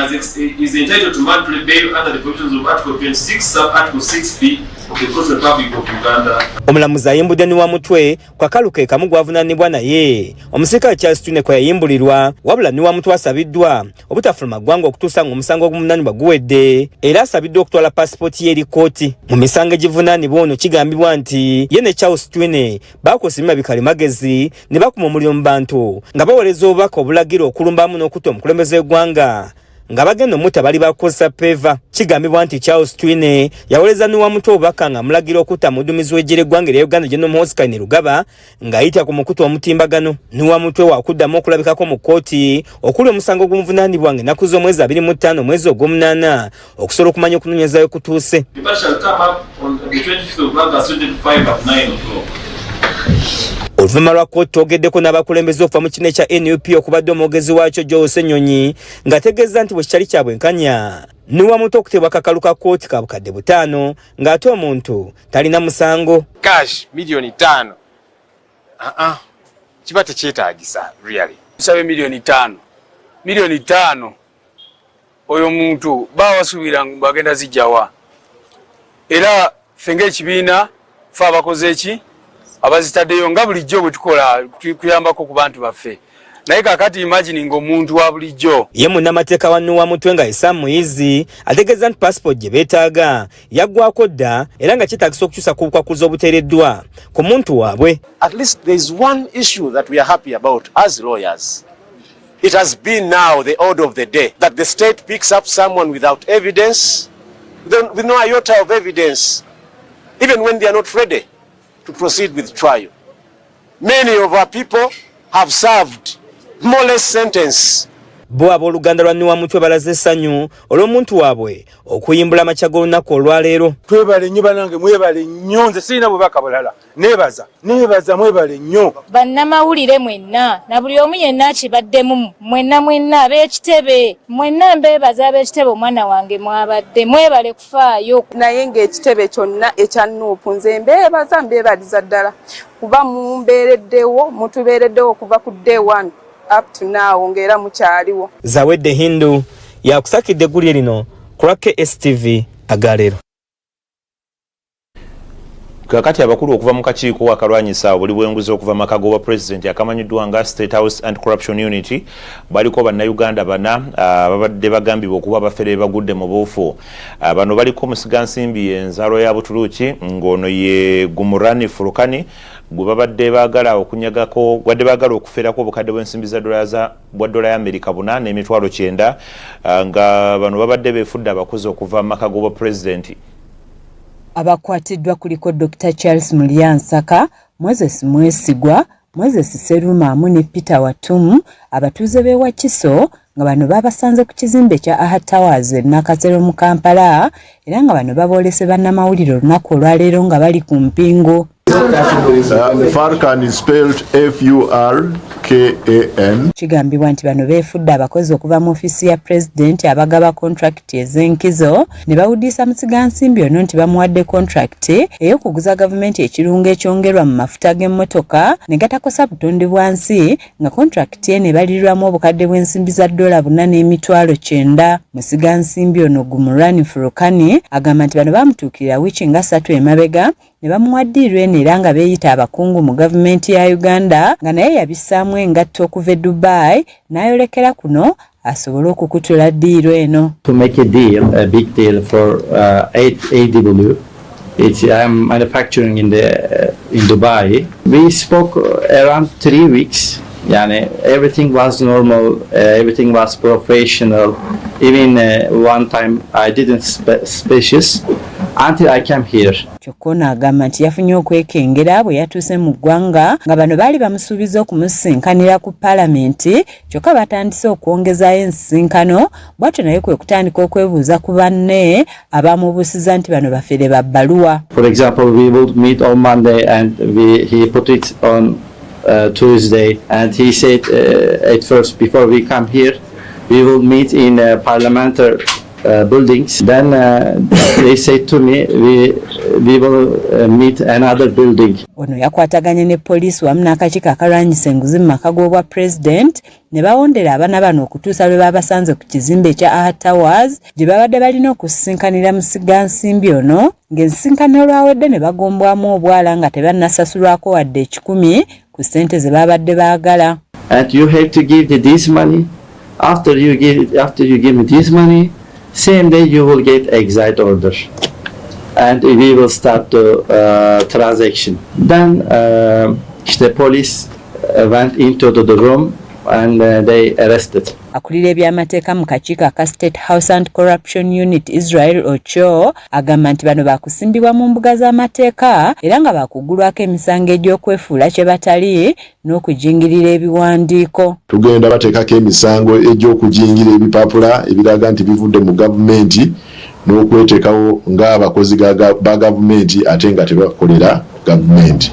is entitled to mandatory bail under the provisions of Article 26, Sub-Article 6B of the First Republic of Uganda. Omulamuzi ayimbudde ni wa mutwe kwa kaluke kamu gwavunaanibwa naye omusirikale Charles Twine kwa yayimbulirwa wabula ni wa mutwe asabiddwa obutafuluma ggwanga okutuusa ng'omusango ogumunaanibwa guwedde era asabiddwa okutwala paasipooti ye eri kkooti. Mu misango egivunaanibwa ono kigambibwa nti ye ne Charles Twine baakosa emirimu bikalimagezi ne bakuma omuliro mu bantu nga baweereza obubaka obulagira okulumbamu n'okutta omukulembeze w'eggwanga nga bagenda omutta bali bakozesa peva. Kigambibwa nti Charles Twine yaweereza ni wa mutwe obubaka nga mulagira okutta muduumizi w'eggye ly'eggwanga erya Uganda General Hoskai Rugaba ng'ayita ku mukutu omutimbagano. Ni wa mutwe wakuddamu okulabikako mu kkooti okuli omusango ogumuvunaanibwa ng'ennaku z'omwezi 25 omwezi ogw'omunaana okusobola okumanya okunoonyereza we kutuuse. The part shall come up on the 25th of August 2025 at 9 o'clock. Oluvannyuma lwa kkooti twogeddeko n'abakulembeze okuva mu kibiina kya NUP okubadde omwogezi waakyo Joe Ssenyonyi ng'ategeeza nti bwe kitali kya bwenkanya ni wa mutwe okutebwa akakalu ka kkooti ka bukadde 5 ng'ate omuntu talina musango. Cash milioni 5 kiba tekyetaagisa really. Tusabe milioni 5 oyo muntu bawasuubira bagenda zijjawa era fenge ekibiina fe abakoze eki abazitaddeyo nga bulijjo bwe tukola kuyambako ku bantu baffe naye kakati imagine ng'omuntu wa bulijjo. Ye munnamateeka wa Nuwa Mutwe nga Issa Muyizi ategeeza nti passport gye beetaaga yaggwako dda era nga kyetaagisa okukyusa ku bukwakuzi obuteereddwa ku muntu waabwe. At least there is one issue that we are happy about as lawyers. It has been now the order of the day that the state picks up someone without evidence, with no iota of evidence, even when they are not ready to proceed with trial. Many of our people have served more or less sentence. Bo abooluganda lwa Nuwa Mutwe balaze essanyu olw'omuntu waabwe okuyimbula amakya g'olunaku olwaleero. Twebale nnyo banange, mwebale nnyo, nze sirina bubaka bulala. Neebaza mwebale nnyo. Bannamawulire mwenna na buli omu yenna akibaddemu mwenna ab'ekitebe mwenna mbeebaza ab'ekitebe omwana wange mwabadde mwebale kufaayo. Naye ng'ekitebe kyonna ekya Nuupu nze mbeebaliza ddala kuba mutubeereddewo okuva ku day one up to now ngera mukyaliwo. Zawedde Hindu yakusakidde eggulire lino ku KSTV Agalero. Kakati abakulu okuva mu kakiiko akalwanyisa buli bwenguzi okuva maka g'obwa president akamanyiddwa nga State House Anti-Corruption Unity baliko bannayuganda bana babadde bagambibwa okuba abafere bagudde mu buufu. Bano baliko Musigansimbi enzalo ya Butuluki ng'ono ye Gumurani Furukani gwe babadde baagala okunyagako wadde baagala okufeerako obukadde bw'ensimbi za dola ya Amerika 8,900 nga bano babadde beefudde abakozi okuva maka g'obwa president. Abakwatiddwa kuliko Dr. Charles Mulyansaka, Moses Mwesigwa, Moses Seruma amu ne Peter Watumu, abatuuze b'e Wakiso nga bano babasanze ku kizimbe kya Aha Towers e Nakasero mu Kampala era nga bano baboolese bannamawulire olunaku olwaleero nga bali ku mpingo. Farkan is spelled F-U-R-K-A-N. Kigambibwa nti bano beefudde abakozi okuva mu ofiisi ya President abagaba contract ez'enkizo ne bawuddisa Musigansimbi ono nti bamuwadde contract ey'okuguza gavumenti ekirungo ekyongerwa mu mafuta g'emmotoka ne gatakosa butonde bwansi nga contract ye ne balirirwamu obukadde bw'ensimbi za dola 4,900. Musigansimbi ono Gumurani Furukani agamba nti bano bamutuukirira wiiki nga 3 emabega ne bamuwaddirwa era nga beeyita abakungu mu gavumenti ya Uganda nga naye yabissaamu engatto okuva e Dubai n'ayolekera kuno asobole okukutula ddiiro eno. To make a big deal for AW. I'm manufacturing in Dubai. We spoke around 3 weeks. Everything was normal, everything was professional. Even one time I didn't suspicious until I came here. Kyokka agamba nti yafunye okwekengera bwe yatuuse mu ggwanga nga bano baali bamusuubiza okumusinkanira ku palamenti kyokka batandise okwongezaayo ensisinkano bw'atyo naye kwe kutandika okwebuuza ku banne abamubuusiza nti bano bafere ba bbaluwa. For example, we would meet on Monday and he put it on Tuesday and he said at first before we come here we will meet in a parliamentary buildings. Then they said to me, we will meet another building. Ono yakwataganye ne police wamu n'akakiiko akalwanyisa enguzi mu maka g'obwa president ne bawondera abaana bano okutuusa lwe babasanze ku kizimbe ekya Aha Towers gye babadde balina okusisinkanira musigansimbi ono ng'ensisinkaniro lwawedde ne bagombwamu obwala nga tebannasasulwako wadde 10 ku ssente ze babadde baagala. And you have to give this money. After you give me this money, same day you will get exit order, and we will start the transaction. Then the police went into the room and they arrested. Akulira ebyamateeka mu kakiiko aka State House and Corruption Unit Israel Ocho agamba nti bano bakusimbibwa mu mbuga z'amateeka era nga bakugulwako emisango egy'okwefuula kye batali n'okujingirira ebiwandiiko. Tugenda bateekako emisango egy'okujingira ebipapula ebiraga nti bivudde mu gavumenti n'okweteekawo ng'abakozi ba gavumenti ate nga tebakolera gavumenti.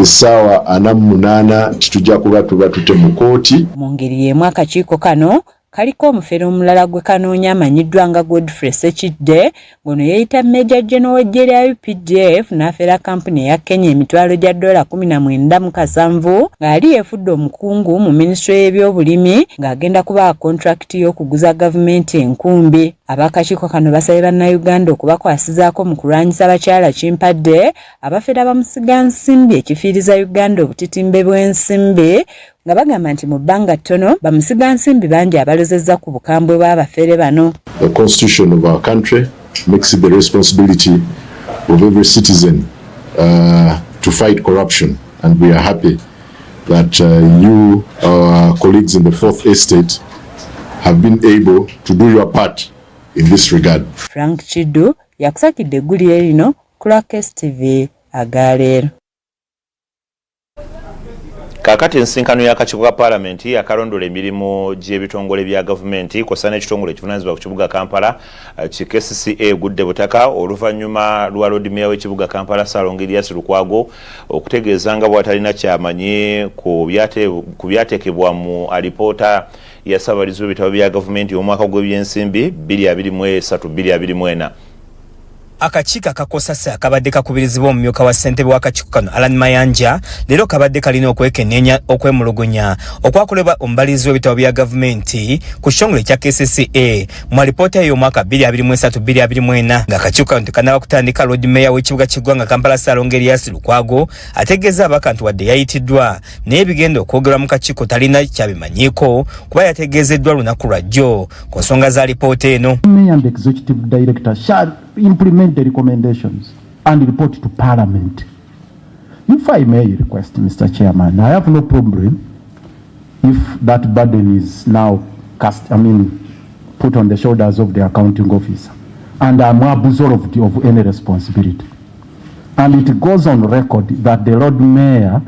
Essaawa 48 titujja kuba tuba tute mu kooti. Mu ngeri y'emu akakiiko kano kaliko omufere omulala gwe kanoonya amanyiddwa nga Godfrey Sekidde ngono yeeyita Major General w'eggye lya UPDF n'afera kampuni eya Kenya emitwalo gya $19,700 ng'ali yeefudde omukungu mu minisitule y'ebyobulimi ng'agenda kuba kontrakiti y'okuguza gavumenti enkumbi. Abakakiiko kano basabye bannayuganda okubakwasizaako mu kulwanyisa abakyala kimpadde abafera bamusigansimbi ekifiiriza Uganda obutitimbe bw'ensimbi nga bagamba nti mu bbanga ttono bamusigansimbi bangi abalozezza ku bukambwe bw'abafere bano. The constitution of our country makes it the responsibility of every citizen to fight corruption, and we are happy that you, our colleagues in the Fourth Estate, have been able to do your part in this regard. Frank Chidu yakusakidde eggulire lino ku KSTV agaleero. Kakati ensinkano y'akakiiko ka Paalamenti akalondola emirimu gy'ebitongole bya gavumenti kw'ossa n'ekitongole ekivunaanyizibwa ku kibuga Kampala ki KSCA gudde butaka oluvannyuma lwa Lord Mayor w'ekibuga Kampala Ssaalongo Erias Lukwago okutegeeza nga bw'atalina kyamanyi ku byateekebwa mu alipoota ya Ssaabalizi w'ebitabo bya gavumenti omwaka gw'ebyensimbi 2023-2024. Akakiiko akakosasa kabadde kakubirizibwa omumyuka wa ssentebe w'akakiiko kano Alan Mayanja leero kabadde kalina okwekenneenya okwemulugunya okwakolebwa omubalizi w'ebitabo bya gavumenti ku kitongole kya KSCA mu alipoota y'omwaka 2023-2024 ng'akakiiko kano tekanaba kutandika. Lord Mayor w'ekibuga ky'eggwanga Kampala Ssaalongo Erias Lukwago ategeeza abaka nti wadde yayitiddwa naye ebigenda okwogerwa mu kakiiko talina kyabimanyiiko kuba yategeezeddwa lunaku lwajjo ku nsonga za alipoota eno. Implement the recommendations and report to Parliament. If I may request, Mr. Chairman, I have no problem if that burden is now put on the shoulders of the accounting officer, and I'm absolved of any responsibility. And it goes on record that the Lord Mayor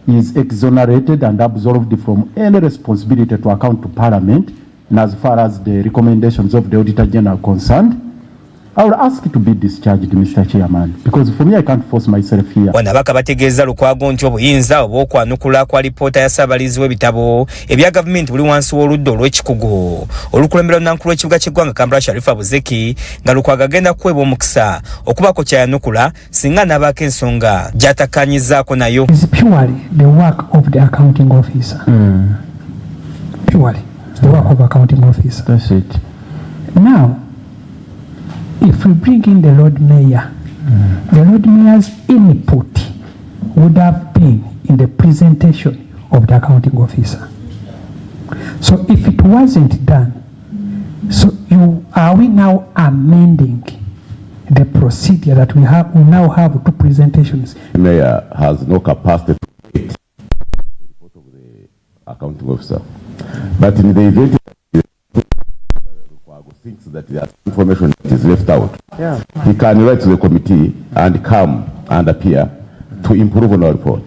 is exonerated and absolved from any responsibility to account to Parliament, and as far as the recommendations of the Auditor General are concerned, I would ask to be discharged, Mr. Chairman, because for me I can't force myself here. Wanabaka bategeeza Lukwago nti obuyinza obw'okwanukula kwa alipoota ya Ssaabalizi w'ebitabo ebya gavumenti buli wansi w'oludda olw'ekikugu olukulembera olunankulu w'ekibuga ky'eggwanga Kampala Sharifa Buzeki nga Lukwago agenda kuweebwa omukisa okubaako kyayanukula singa anabaako ensonga gy'atakkaanyizaako nayo. It is purely the work of the accounting officer. Purely the work of accounting officer. That's it. Now, if we bring in the Lord Mayor, the Lord Mayor's input would have been in the presentation of the accounting officer. So if it wasn't done, are we now amending the procedure that we now have two presentations? The Mayor has no capacity to wait the report of the accounting officer. But in the event thinks that there's information that is left out, he can write to the committee and come and appear to improve on our report.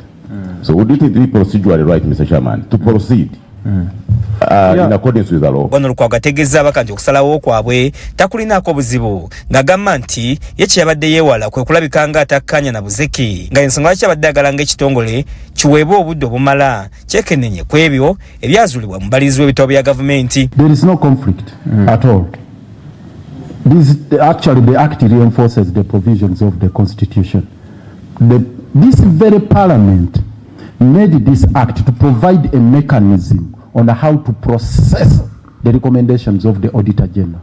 So would it be procedurally right, Mr. Chairman, to proceed in accordance with the law? Ono Lukwago ategeeza abaka nti okusalawo kwabwe takulinaako buzibu ng'agamba nti ye kyeyabadde yeewala kwe kulabika nga atakkanya na Buzeki nga ensonga lwaki abadde agala ng'ekitongole kiweebwe obudde obumala kyekennenye ku ebyo ebyazuulibwa mu balizi w'ebitabo bya gavumenti. There is no conflict at all. Actually, the Act reinforces the provisions of the Constitution. This very Parliament made this Act to provide a mechanism on how to process the recommendations of the Auditor General.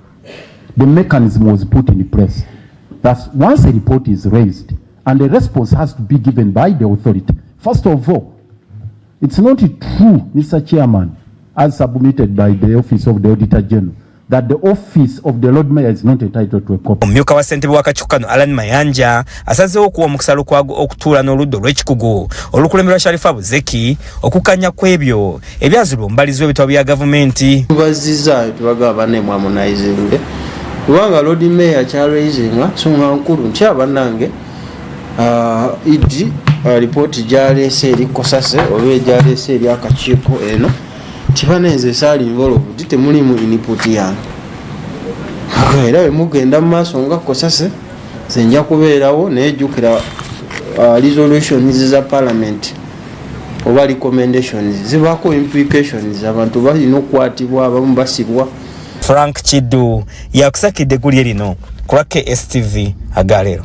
The mechanism was put in place. That once a report is raised, and a response has to be given by the authority. First of all, it's not true, Mr. Chairman, as submitted by the Office of the Auditor General, that the Office of the Lord Mayor is not entitled to a copy. Omumyuka wa ssentebe w'akakiiko Alan Mayanja asazeewo okuwa omukisa Lukwago okutuula n'oludda olw'ekikugu olukulemberwa Sharifa Buzeki okukanya ku ebyo ebyazulwa omubalizi w'ebitabo bya gavumenti. Tubazizza tubagaba banne mu harmonizing kubanga Lord Mayor kyaraisinga nsonga nkulu nkyabannange idi ripooti gyaleese eri Kosase oba egyaleese eri akakiiko eno tibanenze saali involved temulimu input yange era bwe mugenda mu maaso nga Kosase zenja kubeerawo nejjukira resolutions za parliament oba recommendations zibaako implications abantu balina okukwatibwa abamu basibwa. Frank Chidu yakusakidde gulye lino ku KSTV Agalero.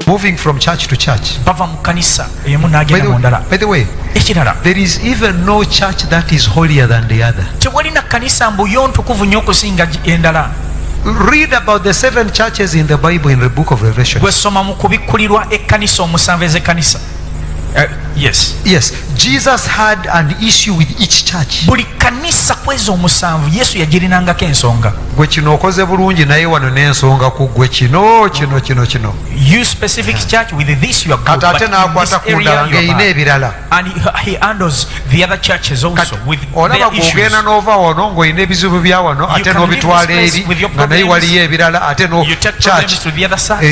Moving from church to church. By the way, there is even no church that is holier than the other. Read about the 7 churches in the Bible in the book of Revelation. Yes. Jesus had an issue with each church. Gwe kino okoze bulungi naye wano n'ensonga ku gwe kino. You specific church with this you are good, but in this area you are bad. And he handles the other churches also with their issues. You take problems to the other side.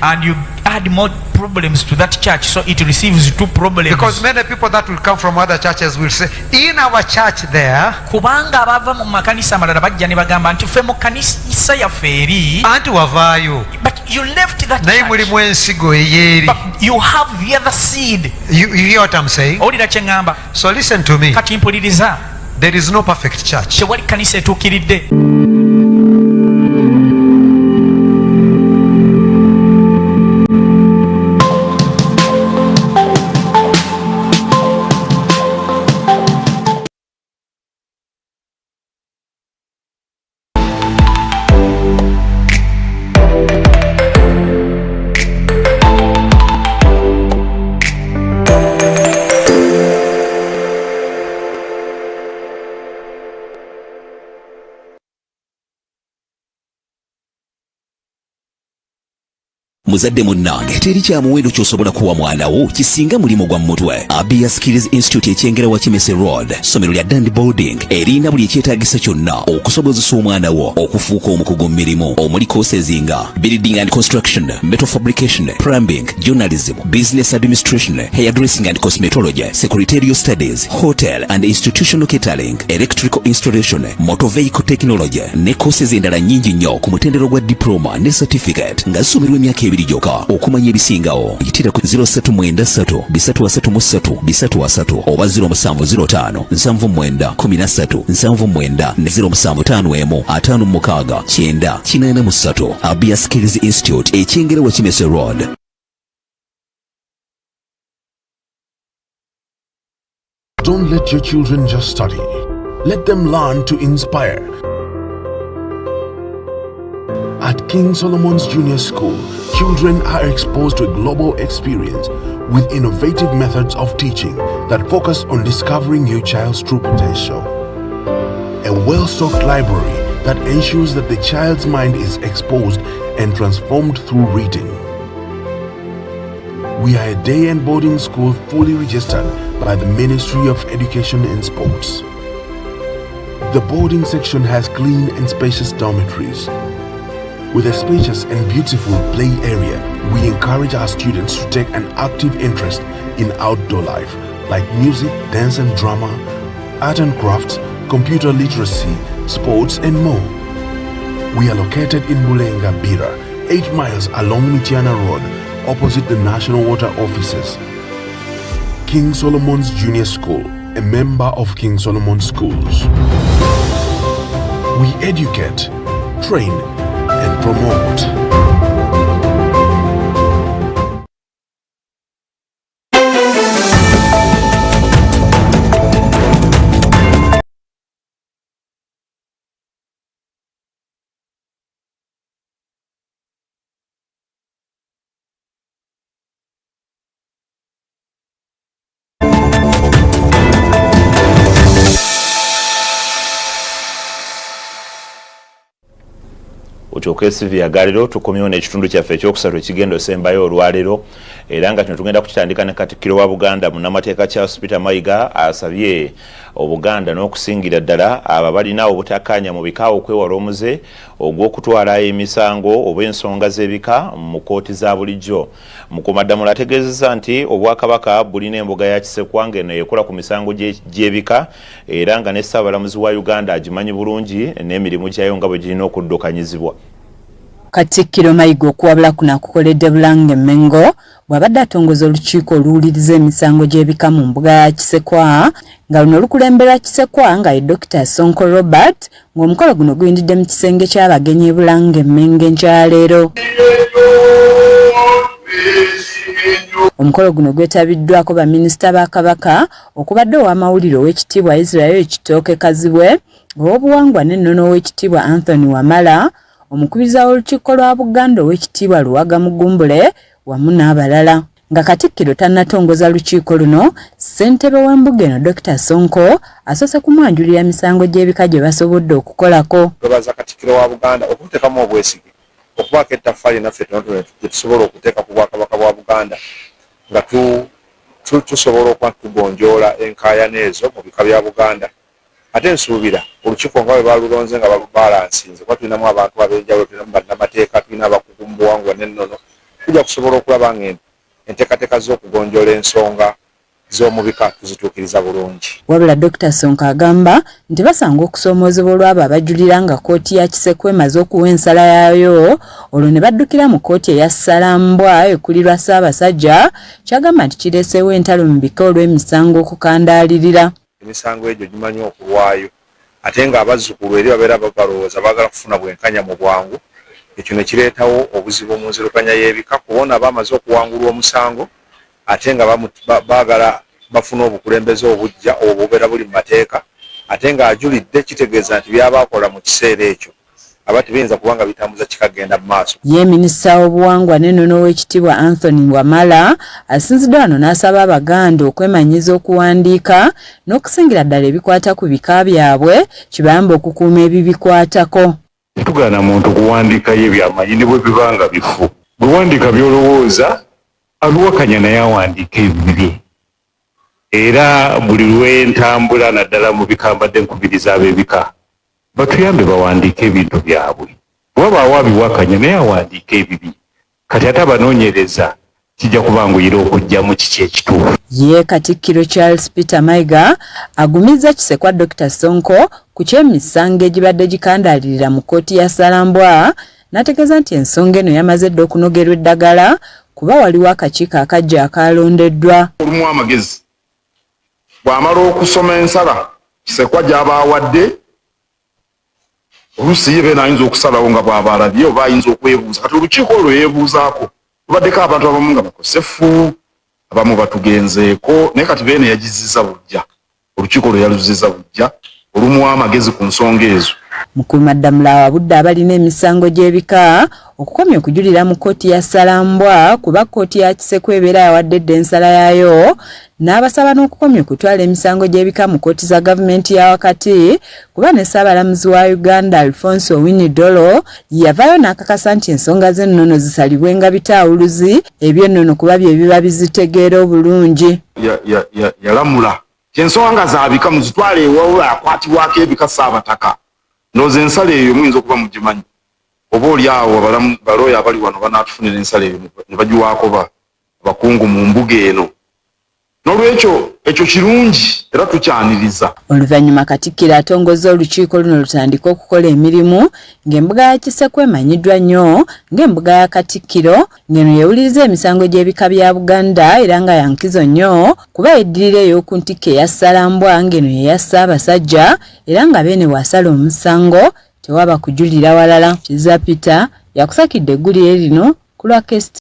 And you add more problems to that church, so it receives 2 problems. Because many people that will come from other churches will say, in our church there, kubanga abava mu makanisa amalala bajja ne bagamba nti ffe mu kanisa yaffe eri anti wavaayo, but you left that naye mulimu ensigo eyeeri, but you have the other seed. You hear what I'm saying? Owulira kye ngamba? So listen to me. Kati mpuliriza. There is no perfect church. Tewali kanisa etuukiridde. Muzadde munnange teri kya muwendo ky'osobola kuwa mwana wo kisinga mulimo gwa mutwe. Abia Skills Institute ekyengera wa Kimese Road, ssomero lya Dandi Boarding erina buli ekyetaagisa kyonna okusobozesa omwana wo okufuuka omukugu mu mirimu omuli courses nga building and construction, metal fabrication, plumbing, journalism, business administration, hairdressing and cosmetology, secretarial studies, hotel and institutional catering, electrical installation, motor vehicle technology ne courses endala nnyingi nnyo ku mutendero gwa diploma ne certificate nga zisomerwa emyaka 2 joka. Okumanya ebisingawo yitira ku 0793 oba 0705 7913 0755 Abia Skills Institute ekyengera wa Kimese Road. Don't let your children just study. Let them learn to inspire. At King Solomon's Junior School, children are exposed to a global experience with innovative methods of teaching that focus on discovering your child's true potential. A well-stocked library that ensures that the child's mind is exposed and transformed through reading. We are a day and boarding school fully registered by the Ministry of Education and Sports. The boarding section has clean and spacious dormitories. With a spacious and beautiful play area, we encourage our students to take an active interest in outdoor life like music, dance and drama, art and crafts, computer literacy, sports and more. We are located in Bulenga, Bira 8 miles along Michiana Road, opposite the National Water Offices. King Solomon's Junior School, a member of King Solomon Schools. We educate, train, and promote. KSTV yagaliro tukomyewo n'ekitundu kyaffe ekyokusatu ekigendo sembayo olwalero era nga kino tugenda kukitandika ne Katikkiro wa Buganda munnamateeka Charles Peter Mayiga asabye Obuganda n'okusingira ddala abo balina obutakkaanya mu bika okwewala omuze ogw'okutwala emisango oba ensonga z'ebika mu kkooti za bulijjo. Mukuumaddamula ategeezezza nti Obwakabaka bulina embuga ya Kisekwa eno ekola ku misango gy'ebika era nga ne Ssaabalamuzi wa Uganda agimanyi bulungi n'emirimu gyayo nga bwe girina okuddukanyizibwa. Katikkiro Mayiga okuwabula kuno akukoledde Bulange Mengo bw'abadde atongoza olukiiko oluwuliriza emisango gy'ebika mu mbuga ya Kisekwa nga luno lukulemberwa Kisekwa nga ye Dr. Sonko Robert ng'omukolo guno guyindidde mu kisenge ky'abagenyi Bulange Mengo enkyaleero. Omukolo guno gwetabiddwako baminisita ba Kabaka okubadde ow'amawulire ow'ekitiibwa Israel Ekitooke Kazibwe, ow'obuwangwa n'ennono ow'ekitiibwa Anthony Wamala, omukubiza w'olukiiko lwa Buganda ow'ekitiibwa Luwaga Mugumbule wamu n'abalala. Nga Katikkiro tannatongoza lukiiko luno, ssentebe w'embuga eno Dr. Sonko asoose kumwanjulira misango gy'ebika gye basobodde okukolako. Twebaza Katikkiro wa Buganda okuteekamu obwesige okubaako ettaffaali naffe tonotono gye tusobola okuteeka ku Bwakabaka bwa Buganda nga tusobola okuba tugonjoola enkaayana ezo mu bika bya Buganda. Ate nsuubira olukiiko nga bwe balulonze nga balansinze kuba tulinamu abantu ab'enjawulo, tulinamu bannamateeka, tulina abakugu mu buwangwa n'ennono, tujja kusobola okulaba nga enteekateeka z'okugonjoola ensonga z'omubika tuzituukiriza bulungi. Wabula Dr. Sonko agamba nti basanga okusoomoozebwa olw'abo abajulira nga kkooti ya Kisekwa emaze okuwa ensala yaayo olwo ne baddukira mu kkooti eya Ssalambwa ekulirwa Ssaabasajja, kyagamba nti kireeseewo entalo mu bika olw'emisango okukandaalirira. Emisango egyo gimanyi okulwayo ate nga abazzukulu eri babeera balowooza baagala kufuna bwenkanya mu bwangu, ekyo ne kireetawo obuzibu mu nzirukanya y'ebika kubona bamaze okuwangulwa omusango ate nga baagala bafuna obukulembeze obujja obubeera buli mu mateeka ate nga ajulidde kitegeeza nti byabaakola mu kiseera ekyo aba tebiyinza kubanga bitambuza kikagenda mu maaso. Ye minisita w'obuwangwa n'ennono w'ekitiibwa Anthony Wamala asinzidde wano n'asaba Abaganda okwemanyiza okuwandiika n'okusingira ddala ebikwata ku bika byabwe kibayamba okukuuma ebibikwatako. Tugaana muntu kuwandiikayo ebyamanyi ne bwe bibanga bifu. Bwe wandiika by'olowooza aluwakanya naye awandiika ebibye. Era buli lw'entambula naddala mu bika mbadde nkubiriza ab'ebika batuyambe bawandiika ebintu byabwe. Wabaawo abiwakanya naye awandiika ebibi. Kati ate abanoonyereza kijja kubanguyira okujjamu kiki ekituufu. Ye Katikkiro Charles Peter Mayiga agumizza Kisekwa Dr. Sonko ku ky'emisango egibadde gikandaalirira mu kkooti ya Ssalambwa n'ategeeza nti ensonga eno yamaze dda okunogerwa eddagala kuba waliwo akakiiko akajja akalondeddwa. Olumu amagezi bw'amala okusoma ensala Kisekwa gy'abaawadde oluusi ye beena ayinza okusalawo nga bw'aba alabye oba ayinza okwebuuza. Kati olukiiko olwo yeebuuzaako tubaddeko abantu abamu nga bakosefu, abamu batugenzeeko, naye kati beena yagizizza bujja. Olukiiko olwo yaluzizza bujja olumu amagezi ku nsonga ezo. Mukuumaddamula awabudde abalina emisango gy'ebika okukomya okujulira mu kkooti ya Ssalambwa kuba kkooti ya Kisekwa ebeera yawadde dda ensala yaayo, n'abasaba n'okukomya okutwala emisango gy'ebika mu kkooti za gavumenti ya wakati kuba ne Ssaabalamuzi wa Uganda Alfonso Winnie-Dollo yavaayo n'akakasa nti ensonga z'ennono zisalibwenga bitaawuluzi eby'ennono kuba bye biba bizitegeera obulungi. Yalamula ensonga zaabika muzitwale ewawula akwatibwako ebika Ssaabataka. Noze ensala eyo muyinza okuba mugimanyi. Oba oli awo balooya abali wano banaatufunira ensala eyo ne bagiwaako abakungu mu mbuga eno. N'olwekyo ekyo kirungi era tukyaniriza. Oluvannyuma Katikkiro atongozza olukiiko luno lutandika okukola emirimu ng'embuga ya Kisekwe emanyiddwa nnyo ng'embuga ya Katikkiro ng'eno yewuliriza emisango gy'ebika bya Buganda era nga yankizo nnyo kuba eddirira ey'oku ntikko eya Ssalambwa ng'eno yeya Ssaabasajja era nga beene wasala omusango tewaba kujulira walala. Kizza Peter yakusakidde eggulire lino ku lwa KSTV.